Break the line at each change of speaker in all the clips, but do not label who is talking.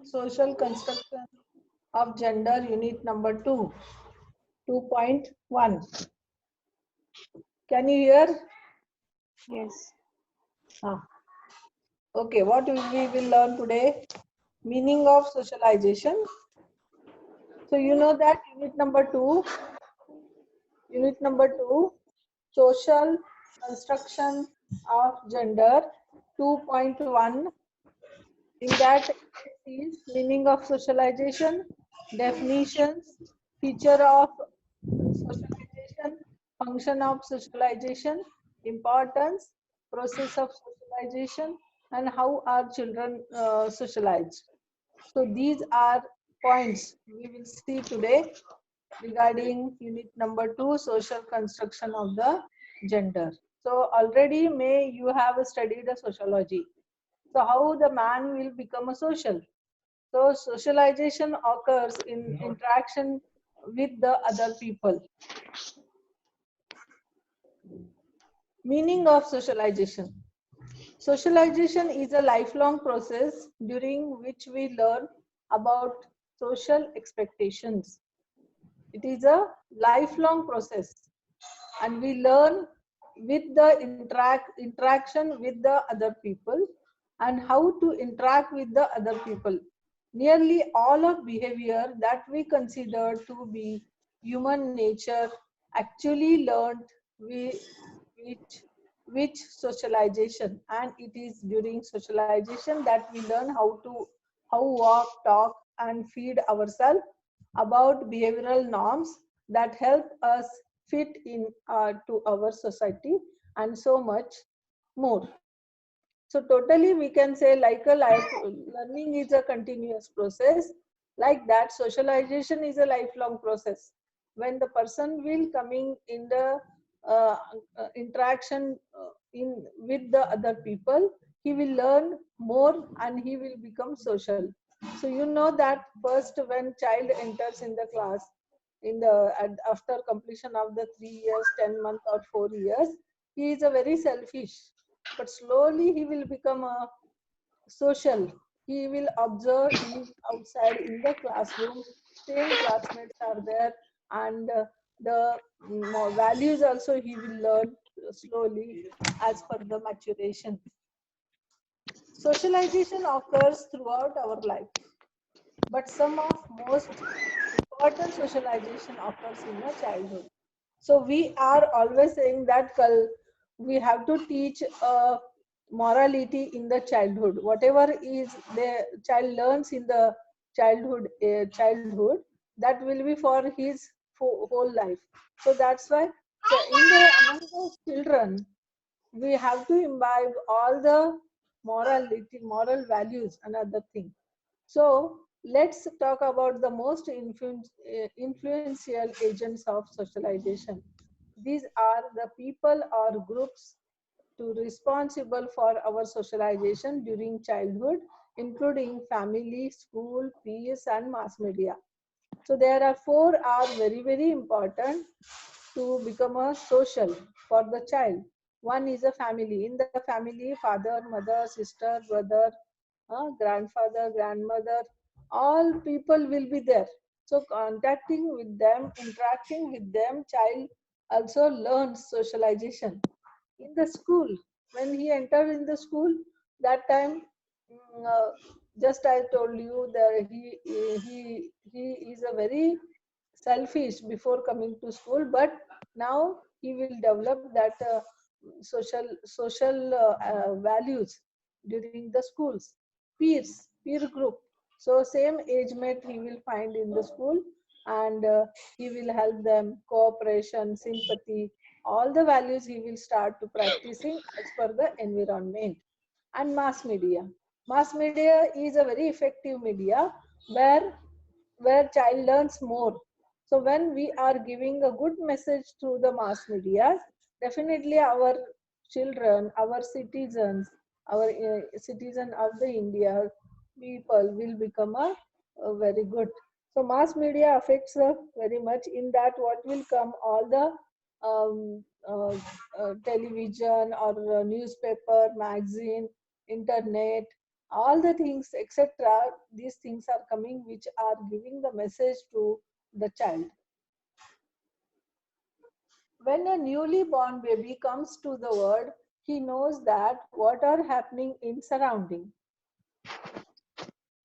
social construction of gender, unit number 2, 2.1. Can you hear?
Yes.
Ah. Okay, what we will learn today? Meaning of socialization. So you know that unit number 2, social construction of gender 2.1. In that is meaning of socialization, definitions, feature of socialization, function of socialization, importance, process of socialization, and how are children socialized. So these are points we will see today regarding unit number 2, social construction of the gender. So already may you have studied the sociology. So how the man will become a social. So socialization occurs in interaction with the other people. Meaning of socialization. Socialization is a lifelong process during which we learn about social expectations. It is a lifelong process and we learn with the interaction with the other people and how to interact with the other people. Nearly all of behavior that we consider to be human nature actually learned which which socialization, and it is during socialization that we learn how walk, talk and feed ourselves, about behavioral norms that help us fit in to our society, and so much more. So totally we can say like a life learning is a continuous process. Like that, socialization is a lifelong process. When the person will coming in the uh, interaction in with the other people, he will learn more and he will become social. So you know that first when child enters in the class, after completion of the 3 years, 10 months or 4 years, he is a very selfish, but slowly he will become a social. He will observe in outside in the classroom, same classmates are there, and the values also he will learn slowly as per the maturation. Socialization occurs throughout our life, but some of most important socialization occurs in the childhood. So we are always saying that we have to teach morality in the childhood. Whatever is the child learns in the childhood, that will be for his whole life. So that's why among the children, we have to imbibe all the moral values and other things. So let's talk about the most influential agents of socialization. These are the people or groups to responsible for our socialization during childhood, including family, school, peers, and mass media. So there are four are very important to become a social for the child. One is a family. In the family, father, mother, sister, brother, grandfather, grandmother, all people will be there. So contacting with them, interacting with them, child also learns socialization. In the school, when he entered in the school, that time, just I told you that he is a very selfish before coming to school, but now he will develop that social values during the schools. Peer group, so same age mate he will find in the school, and he will help them, cooperation, sympathy, all the values he will start to practicing as per the environment. And mass media is a very effective media where child learns more. So when we are giving a good message through the mass media, definitely our children, our citizens, our citizen of the India people will become a very good. So mass media affects very much in that what will come all the television or newspaper, magazine, internet, all the things, etc. These things are coming which are giving the message to the child. When a newly born baby comes to the world, he knows that what are happening in surrounding.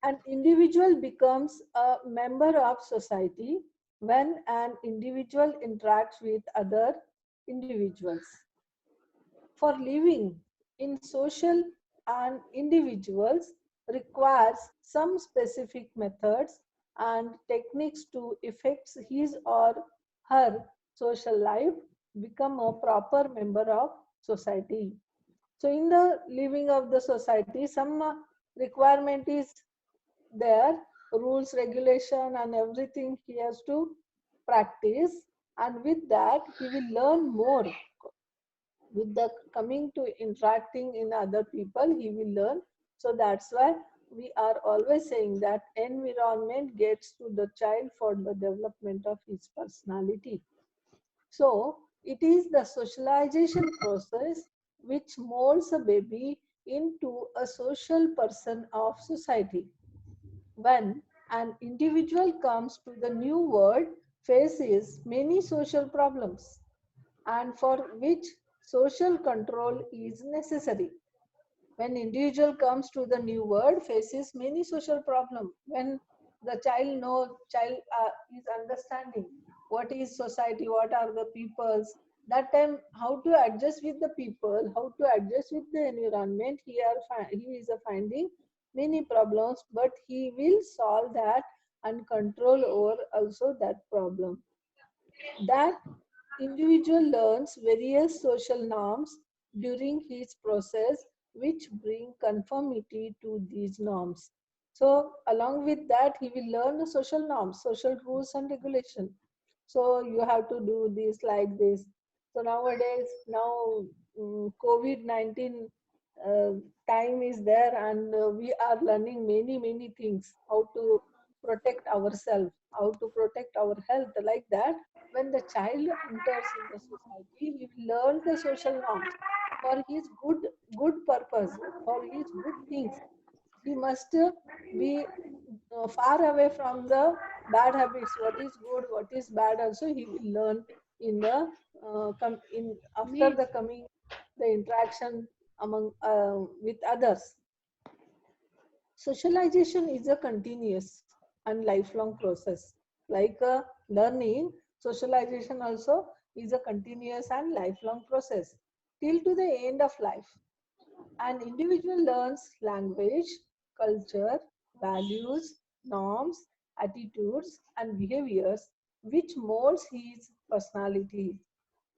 An individual becomes a member of society when an individual interacts with other individuals. For living in social, and individuals requires some specific methods and techniques to effect his or her social life, become a proper member of society. So in the living of the society, some requirement is there, rules, regulation, and everything he has to practice, and with that he will learn more. With the coming to interacting in other people, he will learn. So that's why we are always saying that environment gets to the child for the development of his personality. So it is the socialization process which molds a baby into a social person of society. When an individual comes to the new world, faces many social problems, and for which social control is necessary. When individual comes to the new world, faces many social problems. When the child is understanding what is society, what are the peoples, that time how to adjust with the people, how to adjust with the environment, he is finding many problems, but he will solve that and control over also that problem. That individual learns various social norms during his process, which bring conformity to these norms. So along with that, he will learn the social norms, social rules and regulation. So you have to do this like this. So nowadays, now COVID-19 uh, time is there, and we are learning many things, how to protect ourselves, how to protect our health, like that. When the child enters in the society, he will learn the social norms for his good purpose, for his good things. He must be far away from the bad habits. What is good, what is bad, also he will learn in the in after
Me.
the coming the interaction among with others. Socialization is a continuous and lifelong process. Like learning, socialization also is a continuous and lifelong process till to the end of life. An individual learns language, culture, values, norms, attitudes, and behaviors which molds his personality.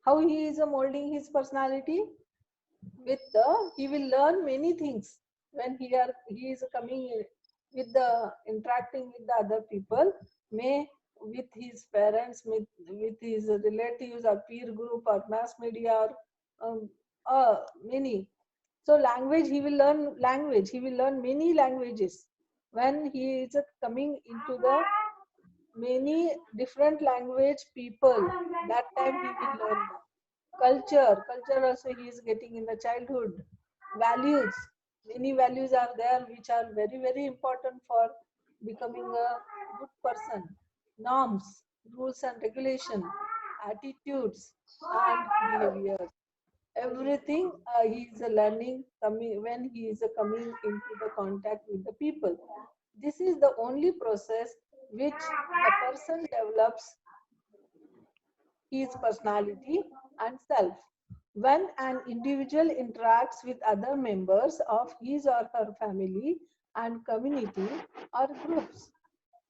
How he is molding his personality? With the he will learn many things when he is coming with the interacting with the other people, may with his parents, with his relatives or peer group or mass media or many. So language, he will learn language, he will learn many languages when he is coming into the many different language people. That time he will learn that. Culture also he is getting in the childhood. Values, many values are there which are very important for becoming a good person. Norms, rules and regulation, attitudes and behaviors, everything he is learning coming when he is coming into the contact with the people. This is the only process which a person develops his personality and self. When an individual interacts with other members of his or her family and community or groups,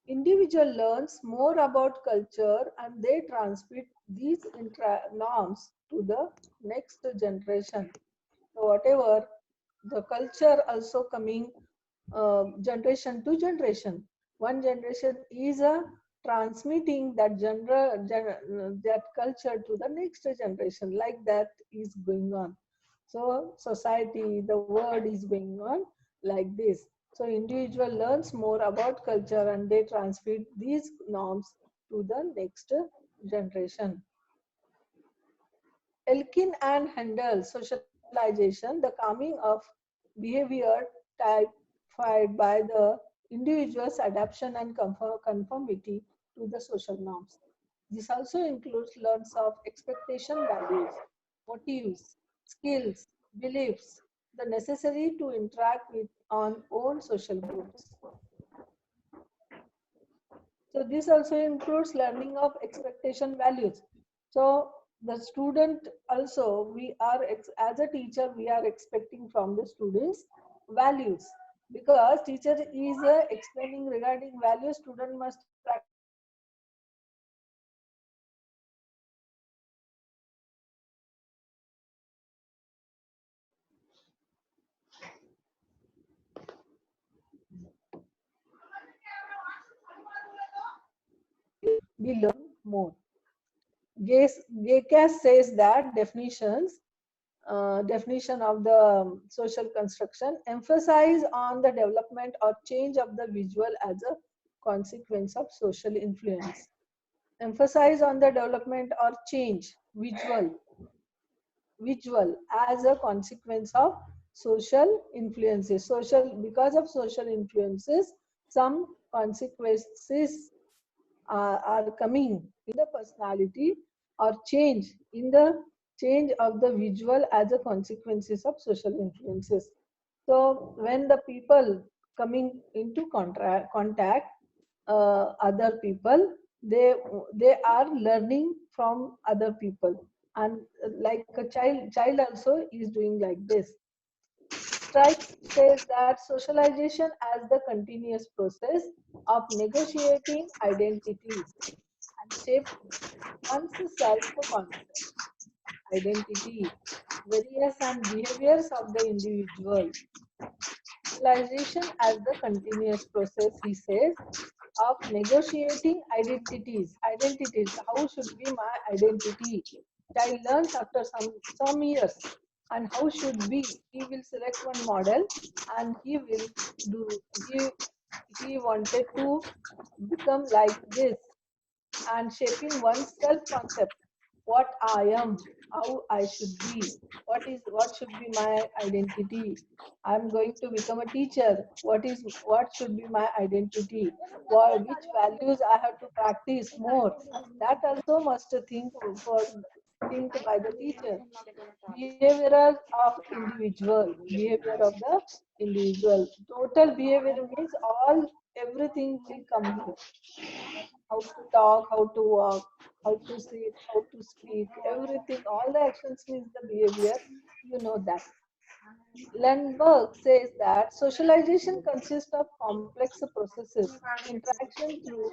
individual learns more about culture and they transmit these norms to the next generation. So whatever the culture also coming generation to generation. One generation is transmitting that culture to the next generation. Like that is going on. So society, the world is going on like this. So individual learns more about culture and they transmit these norms to the next generation. Elkin and Handel socialization, the coming of behavior type modified by the individual's adaptation and conformity to the social norms. This also includes learns of expectation values, motives, skills, beliefs, the necessary to interact with on own social groups. So this also includes learning of expectation values. So the student also, we are as a teacher, we are expecting from the students values, because teacher is explaining regarding values, student must be learn more. Gaykas says that definition of the social construction emphasize on the development or change of the visual as a consequence of social influence. Emphasize on the development or change visual as a consequence of social influences. Because of social influences, some consequences are coming in the personality, or change of the visual as a consequences of social influences. So when the people coming into contact other people, they are learning from other people, and like a child also is doing like this. Strike says that socialization as the continuous process of negotiating identities and shaping one's self-concept, identity, various and behaviors of the individual. Socialization as the continuous process, he says, of negotiating identities. Identities, how should be my identity? Child learns after some years, and how should be? He will select one model, and he wanted to become like this, and shaping one's self concept, what I am, how I should be, what should be my identity. I'm going to become a teacher. What should be my identity? Which values I have to practice more? That also must think by the teacher. Behavioral of behavior of the individual. Total behavior means everything will come here. How to talk, how to walk, how to sit, how to speak, everything, all the actions means the behavior, you know that. Lundberg says that socialization consists of complex processes, interaction through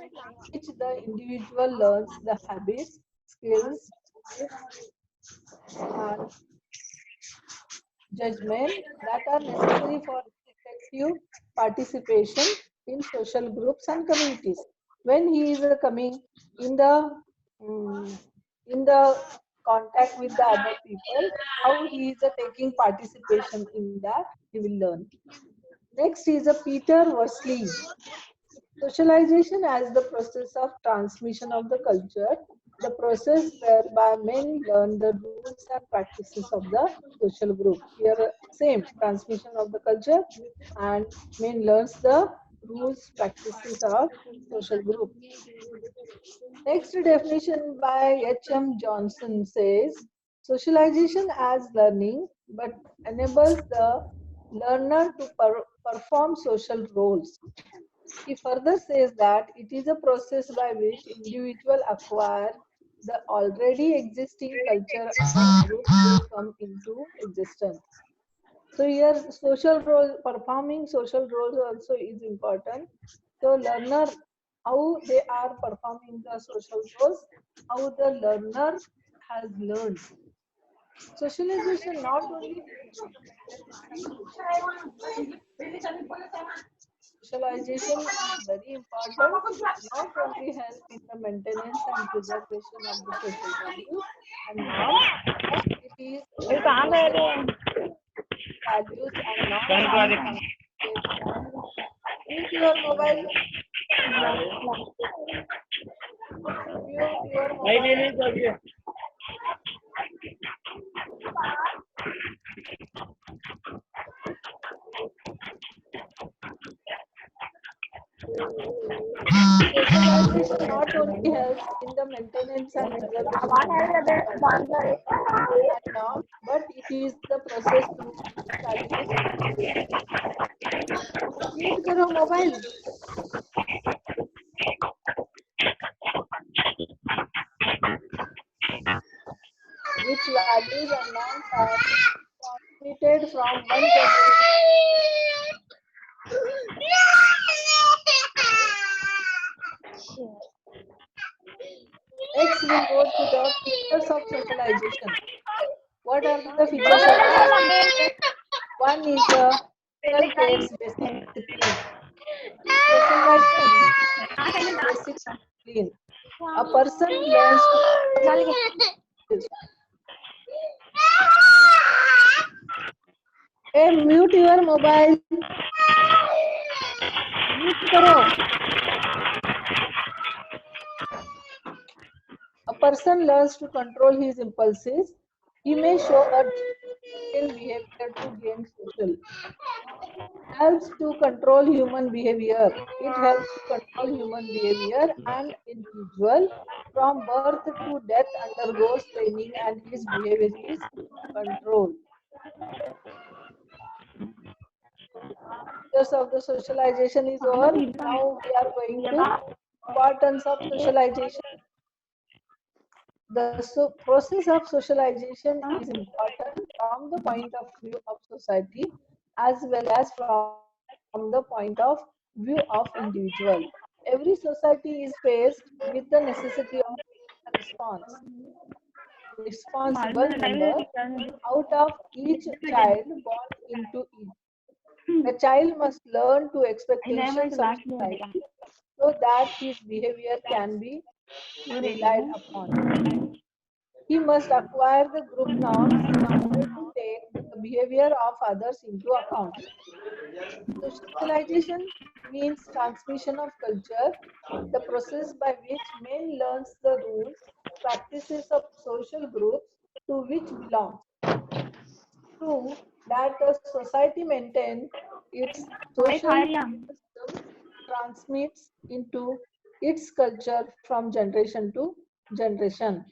which the individual learns the habits, skills, and judgment that are necessary for effective participation in social groups and communities. When he is coming in um, the contact with the other people, how he is taking participation in that, he will learn. Next is a Peter Worsley. Socialization as the process of transmission of the culture, the process whereby men learn the rules and practices of the social group. Here, same transmission of the culture, and men learns the rules, practices of social group. Next definition by H.M. Johnson says, socialization as learning, but enables the learner to perform social roles. He further says that it is a process by which individuals acquire the already existing culture of group will come into existence. So here performing social roles also is important. So learner, how they are performing the social roles, how the learner has learned. Socialization not only socialization is very important, not only help in the maintenance and preservation of the social values and norms, but it is values and norms. Mute your mobile. Mute your mobile. Socialization not only helps in the maintenance and preservation of culture and norms, but it is the process through established. Mute करो mobile. Which values and norms are transmitted from one generation. Next, we'll go to the features of socialization. What are the features of socialization? One is the social traits basic discipline. Socialization is basic discipline. A person learns to. Hey, mute your mobile. Mute करो. A person learns to control his impulses. He may show a disciplined behavior to gain social. Helps to control human behavior. It helps to control human behavior. An individual from birth to death undergoes training and his behavior is controlled. Features of the socialization is over. Now we are going to importance of socialization. The process of socialization is important from the point of view of society as well as from the point of view of individual. Every society is faced with the necessity of a responsible member out of each child born into it. The child must learn to expectations of society so that his behavior can be relied upon. He must acquire the group norms in order to take the behavior of others into account. Socialization means transmission of culture, the process by which man learns the rules, practices of social groups to which belongs. True that a society maintains its social system, transmits into its culture from generation to generation.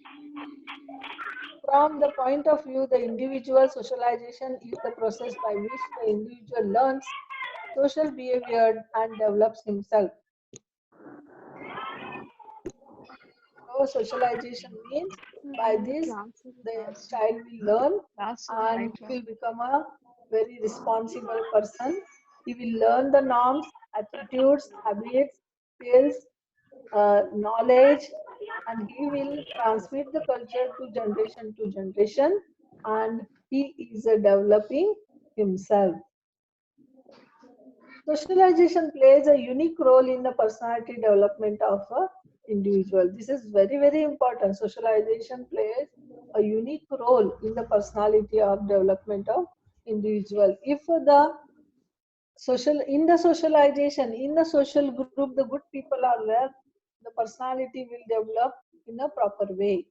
From the point of view, the individual socialization is the process by which the individual learns social behavior and develops himself. So, socialization means by this the child will learn and will become a very responsible person. He will learn the norms, attitudes, habits, skills, knowledge, and he will transmit the culture to generation, and he is developing himself. Socialization plays a unique role in the personality development of a individual. This is very, very important. Socialization plays a unique role in the personality of development of individual. If the socialization in the social group, the good people are there, the personality will develop in a proper way.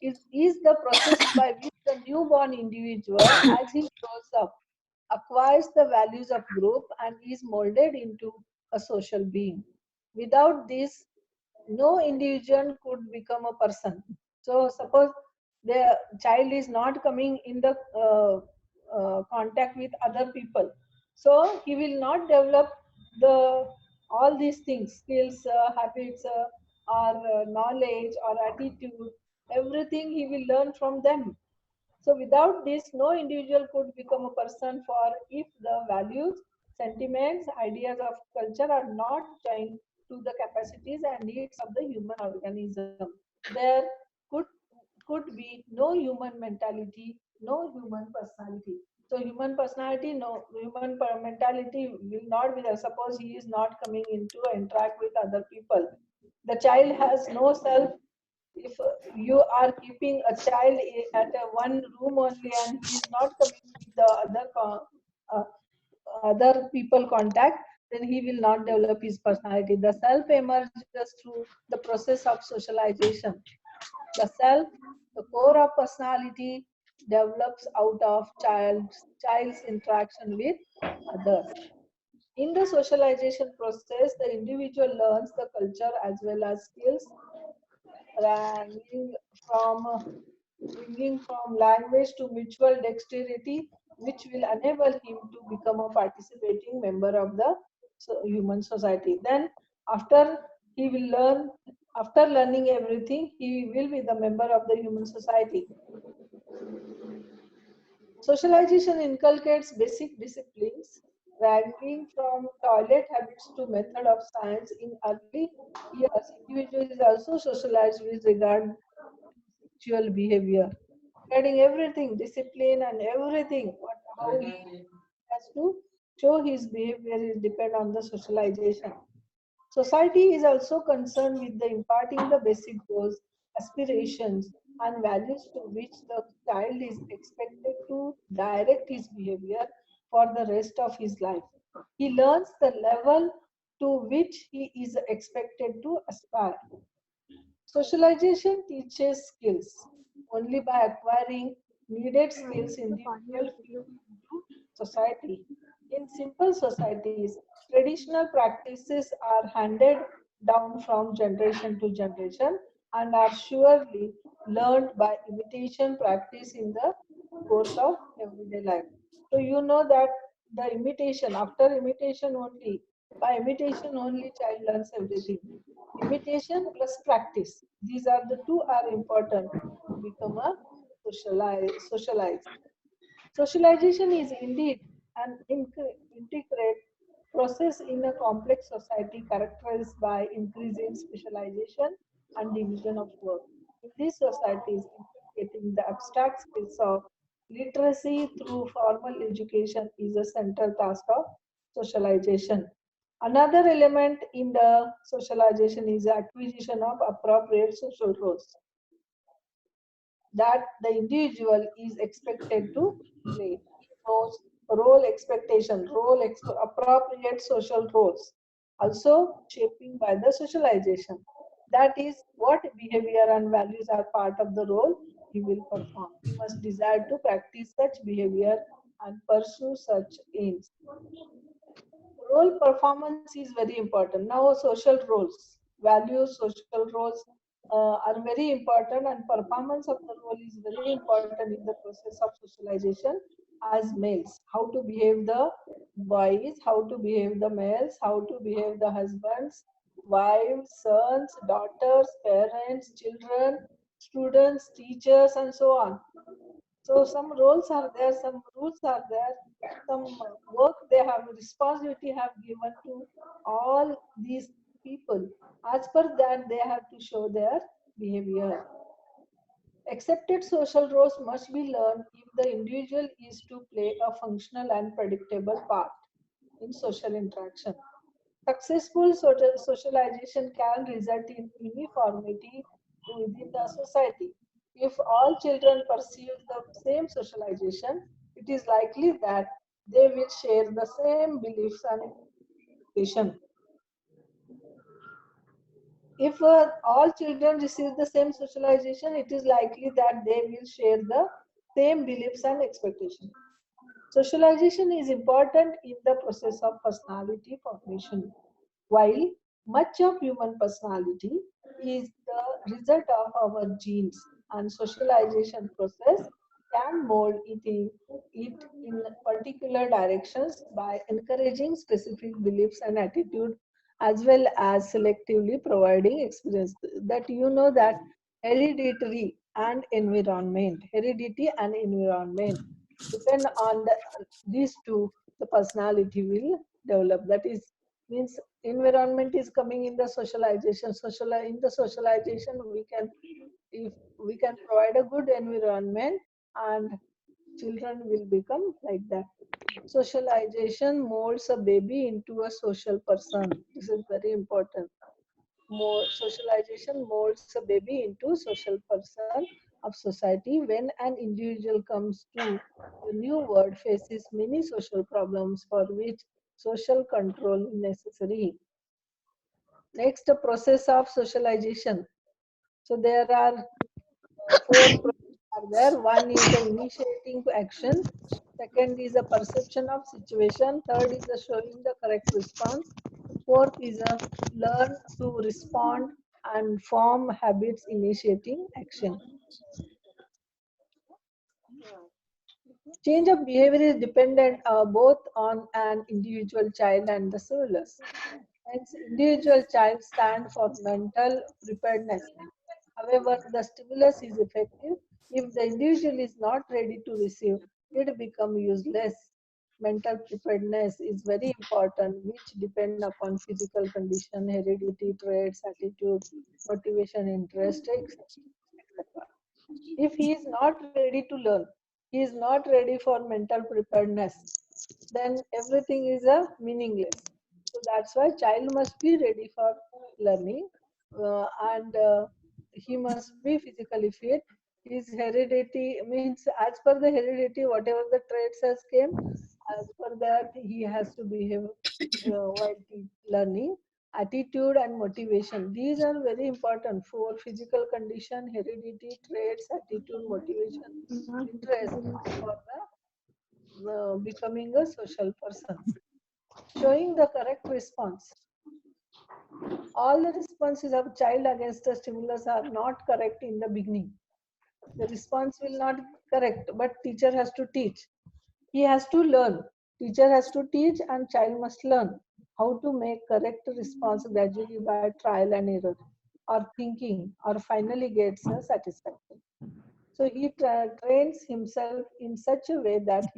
It is the process by which the newborn individual, as he grows up, acquires the values of group and is molded into a social being. Without this, no individual could become a person. So, suppose the child is not coming in the contact with other people, so he will not develop the all these things, skills, habits, or knowledge or attitude. Everything he will learn from them. So without this, no individual could become a person, for if the values, sentiments, ideas of culture are not joined to the capacities and needs of the human organism, there could be no human mentality, no human personality. So human personality, no human mentality will not be there. Suppose he is not coming into interact with other people. The child has no self. If you are keeping a child at a one room only and he is not coming with the uh, other people contact, then he will not develop his personality. The self emerges through the process of socialization. The self, the core of personality, develops out of child's interaction with others. In the socialization process, the individual learns the culture as well as skills, ranging from language to mutual dexterity, which will enable him to become a participating member of the human society. Then, after he will learn, after learning everything, he will be the member of the human society. Socialization inculcates basic disciplines, ranging from toilet habits to method of science. In early years, individual is also socialized with regard sexual behavior, regarding everything, discipline and everything, how he has to show his behavior is depend on the socialization. Society is also concerned with the imparting the basic goals, aspirations, and values to which the child is expected to direct his behavior for the rest of his life. He learns the level to which he is expected to aspire. Socialization teaches skills. Only by acquiring needed skills, individual fit into society. In simple societies, traditional practices are handed down from generation to generation and are surely learned by imitation practice in the course of everyday life. So you know that the imitation, after imitation only, by imitation only child learns everything. Imitation plus practice. These are the two are important to become a socialized. Socialization is indeed an integrate process in a complex society characterized by increasing specialization and division of work. In these societies, inculcating the abstract skills of literacy through formal education is a central task of socialization. Another element in the socialization is the acquisition of appropriate social roles that the individual is expected to play. Those appropriate social roles, also shaping by the socialization. That is what behavior and values are part of the role he will perform. He must desire to practice such behavior and pursue such aims. Role performance is very important. Now, social roles, values, social roles are very important, and performance of the role is very important in the process of socialization as males. How to behave the boys, how to behave the males, how to behave the husbands, wives, sons, daughters, parents, children, students, teachers, and so on. So some roles are there, some rules are there, some work they have, responsibility have given to all these people. As per that, they have to show their behavior. Accepted social roles must be learned if the individual is to play a functional and predictable part in social interaction. Successful socialization can result in uniformity within the society. If all children pursue the same socialization, it is likely that they will share the same beliefs and expectation. If all children receive the same socialization, it is likely that they will share the same beliefs and expectations. Socialization is important in the process of personality formation. While much of human personality is the result of our genes and socialization process can mold it in particular directions by encouraging specific beliefs and attitude as well as selectively providing experience that you know that heredity and environment depend on these two, the personality will develop. That is means environment is coming in the socialization. In the socialization, we can, if we can provide a good environment, and children will become like that. Socialization molds a baby into a social person. This is very important. More socialization molds a baby into social person of society. When an individual comes to a new world, faces many social problems for which social control is necessary. Next, the process of socialization. So there are four processes are there. One is the initiating action, Second is a perception of situation. Third is a showing the correct response. Fourth is a learn to respond and form habits initiating action. Change of behavior is dependent both on an individual child and the stimulus. Hence, individual child stand for mental preparedness. However, the stimulus is effective. If the individual is not ready to receive, it becomes useless. Mental preparedness is very important, which depend upon physical condition, heredity, traits, attitude, motivation, interest, etc. If he is not ready to learn, he is not ready for mental preparedness, then everything is a meaningless. So that's why child must be ready for learning, and he must be physically fit. His heredity means, as per the heredity, whatever the traits has came, as per that he has to behave while learning. Attitude and motivation, these are very important for physical condition, heredity, traits, attitude, motivation, interest for the becoming a social person. Showing the correct response. All the responses of child against the stimulus are not correct in the beginning. The response will not correct, but teacher has to teach. He has to learn. Teacher has to teach and child must learn how to make correct response gradually by trial and error or thinking or finally gets a satisfaction. So he trains himself in such a way that he